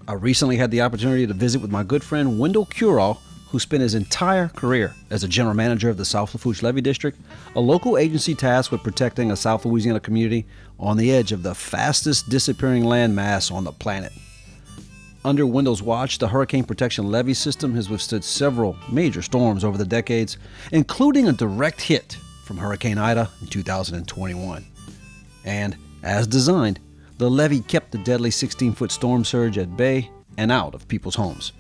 I recently had the opportunity to visit with my good friend Windell Curole, who spent his entire career as a general manager of the South Lafourche Levee District, a local agency tasked with protecting a South Louisiana community on the edge of the fastest disappearing landmass on the planet. Under Windell's watch, the Hurricane Protection Levee System has withstood several major storms over the decades, including a direct hit from Hurricane Ida in 2021. And, as designed, the levee kept the deadly 16-foot storm surge at bay and out of people's homes.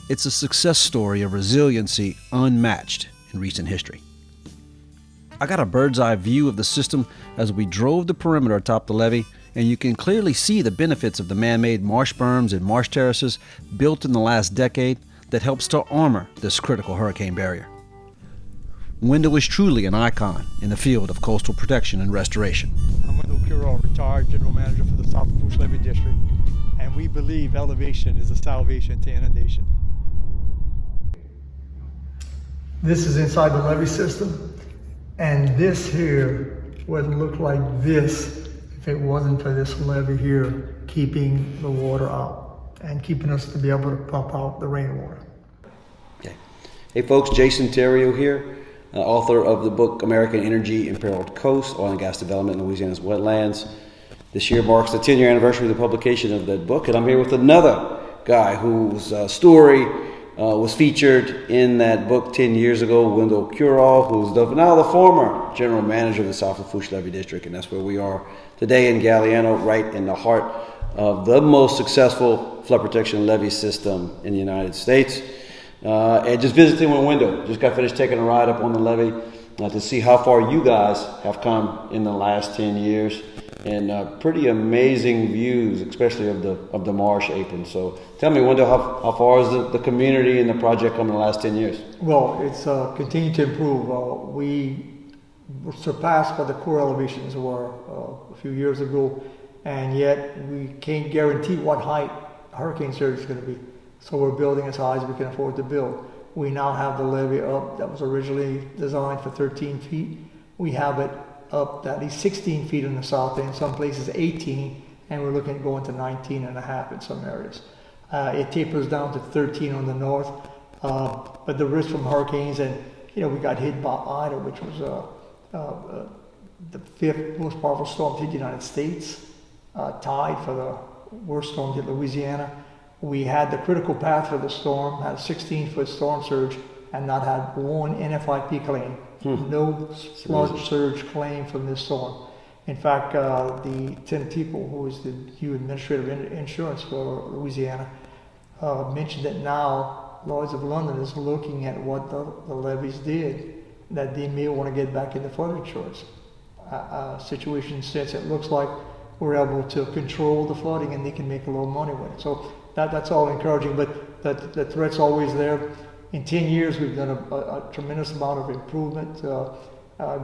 It's a success story of resiliency unmatched in recent history. I got a bird's eye view of the system as we drove the perimeter atop the levee, and you can clearly see the benefits of the man-made marsh berms and marsh terraces built in the last decade that helps to armor this critical hurricane barrier. Windell is truly an icon in the field of coastal protection and restoration. I'm Windell Curole, retired general manager for the South Lafourche Levee District, and we believe elevation is a salvation to inundation. This is inside the levee system, and this here wouldn't look like this if it wasn't for this levee here keeping the water out and keeping us to be able to pump out the rainwater. Okay. Hey folks, Jason Theriot here, author of the book American Energy Imperiled Coast, Oil and Gas Development in Louisiana's Wetlands. This year marks the 10-year anniversary of the publication of that book, and I'm here with another guy whose story was featured in that book 10 years ago, Windell Curole, who's now the former general manager of the South Lafourche Levee District, and that's where we are today in Galliano, right in the heart of the most successful flood protection levee system in the United States. And just visiting with Windell, just got finished taking a ride up on the levee to see how far you guys have come in the last 10 years, and pretty amazing views, especially of the marsh apron. So tell me, Windell, how far has the community and the project come in the last 10 years? Well, it's continued to improve. We were surpassed by the core elevations were a few years ago, and yet we can't guarantee what height hurricane surge is going to be. So we're building as high as we can afford to build. We now have the levee up that was originally designed for 13 feet. We have it up at least 16 feet in the south end, some places 18, and we're looking at going to 19 and a half in some areas. It tapers down to 13 on the north, but the risk from hurricanes, and we got hit by Ida, which was the fifth most powerful storm to hit the United States, tied for the worst storm to hit Louisiana. We had the critical path for the storm, had a 16-foot storm surge, and not had one NFIP claim. No flood surge claim from this storm. In fact, the 10 people who is the new administrator of insurance for Louisiana mentioned that now Lloyd's of London is looking at what the levees did, that they may want to get back into flood insurance situation, since it looks like we're able to control the flooding and they can make a little money with it. So that's all encouraging, but the threat's always there. In 10 years, we've done a tremendous amount of improvement,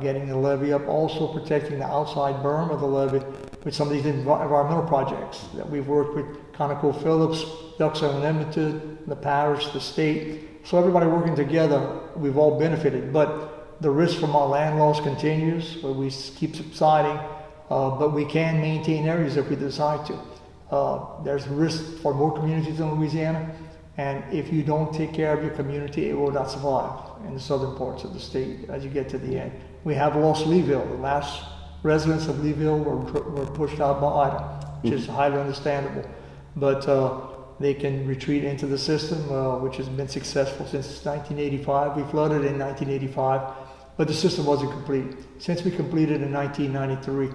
getting the levee up, also protecting the outside berm of the levee with some of these environmental projects that we've worked with ConocoPhillips, Ducks Unlimited, the parish, the state. So everybody working together, we've all benefited. But the risk from our land loss continues, where we keep subsiding, but we can maintain areas if we decide to. There's risk for more communities in Louisiana. And if you don't take care of your community, it will not survive in the southern parts of the state as you get to the end. We have lost Leeville. The last residents of Leeville were pushed out by Ida, which is highly understandable. But they can retreat into the system, which has been successful since 1985. We flooded in 1985, but the system wasn't complete. Since we completed in 1993,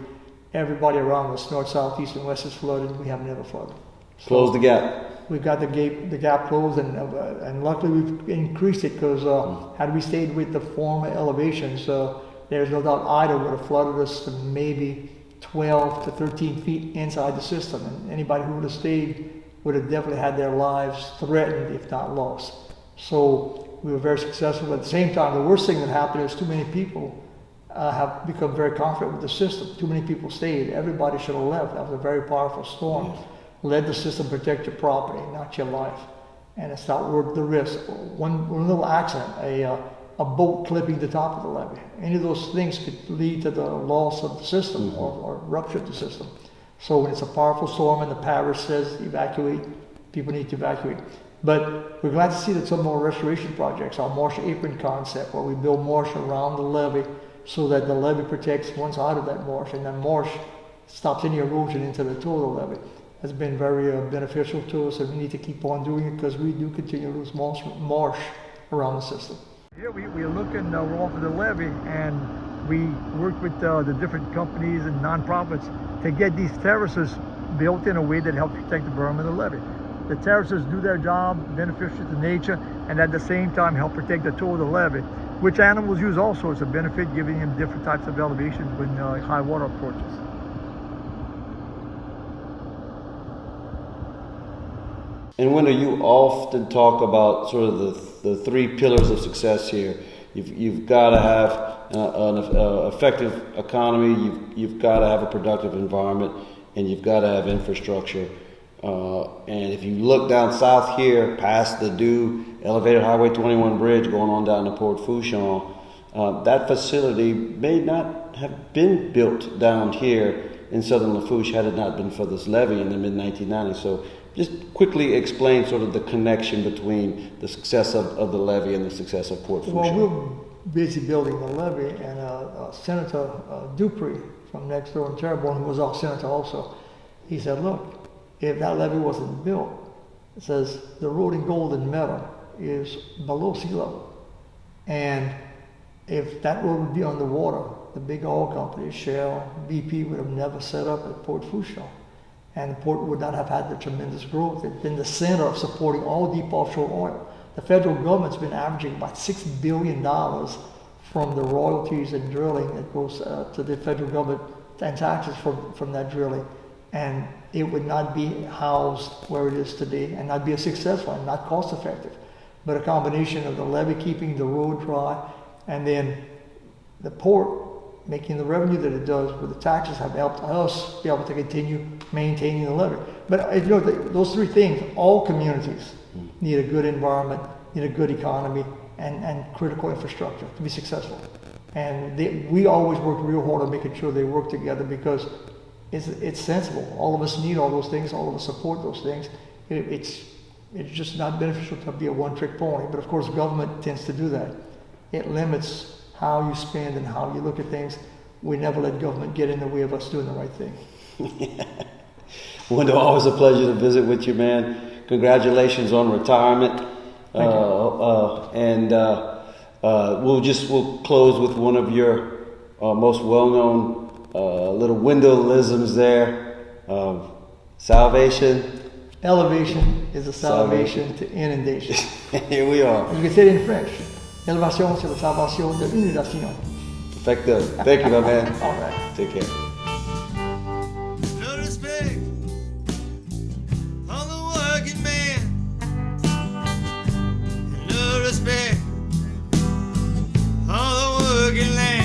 everybody around us, north, south, east, and west, has flooded. We have never flooded. Close the gap. We've got the gap closed, and luckily we've increased it, because had we stayed with the former elevations, there's no doubt Ida would have flooded us to maybe 12 to 13 feet inside the system, and anybody who would have stayed would have definitely had their lives threatened, if not lost. So we were very successful. At the same time, the worst thing that happened is too many people have become very confident with the system. Too many people stayed. Everybody should have left. That was a very powerful storm. Let the system protect your property, not your life. And it's not worth the risk. One little accident, a boat clipping the top of the levee, any of those things could lead to the loss of the system or rupture of the system. So when it's a powerful storm and the parish says evacuate, people need to evacuate. But we're glad to see that some more restoration projects, our marsh apron concept, where we build marsh around the levee so that the levee protects one side of that marsh, and that marsh stops any erosion into the total levee, has been very beneficial to us, and we need to keep on doing it because we do continue to lose marsh around the system. Yeah, we're looking off of the levee, and we work with the different companies and nonprofits to get these terraces built in a way that helps protect the berm and the levee. The terraces do their job, beneficial to nature, and at the same time help protect the toe of the levee, which animals use also as a benefit, giving them different types of elevations when high water approaches. And Wendell, you often talk about sort of the three pillars of success here. You've got to have an effective economy, you've got to have a productive environment, and you've got to have infrastructure. And if you look down south here, past the new elevated Highway 21 bridge going on down to Port Fourchon, that facility may not have been built down here in southern Lafourche had it not been for this levee in the mid-1990s. So just quickly explain sort of the connection between the success of the levee and the success of Port Fourchon. Well, we're busy building the levee, and Senator Dupree from next door in Terrebonne, who was our senator also, he said, look, if that levee wasn't built, it says the road in Golden Meadow is below sea level. And if that road would be underwater, the big oil companies, Shell, BP, would have never set up at Port Fourchon. And the port would not have had the tremendous growth. It's been the center of supporting all deep offshore oil. The federal government's been averaging about $6 billion from the royalties and drilling that goes to the federal government and taxes from that drilling. And it would not be housed where it is today and not be as successful and not cost effective. But a combination of the levee keeping the road dry and then the port making the revenue that it does with the taxes have helped us be able to continue maintaining the levee. But you know, those three things, all communities need a good environment, need a good economy, and critical infrastructure to be successful. And we always work real hard on making sure they work together because it's sensible. All of us need all those things. All of us support those things. It's just not beneficial to be a one-trick pony. But of course, government tends to do that. It limits how you spend and how you look at things. We never let government get in the way of us doing the right thing. Wendell, always a pleasure to visit with you, man. Congratulations on retirement. Thank you. We'll close with one of your most well-known little Wendell-isms there. Salvation. Elevation is a salvation to inundation. Here we are. You can say it in French. Elevation, c'est la salvation de l'inondation. Perfecto. Thank you, my man. All right. Take care. No respect on the working man. No respect on the working land.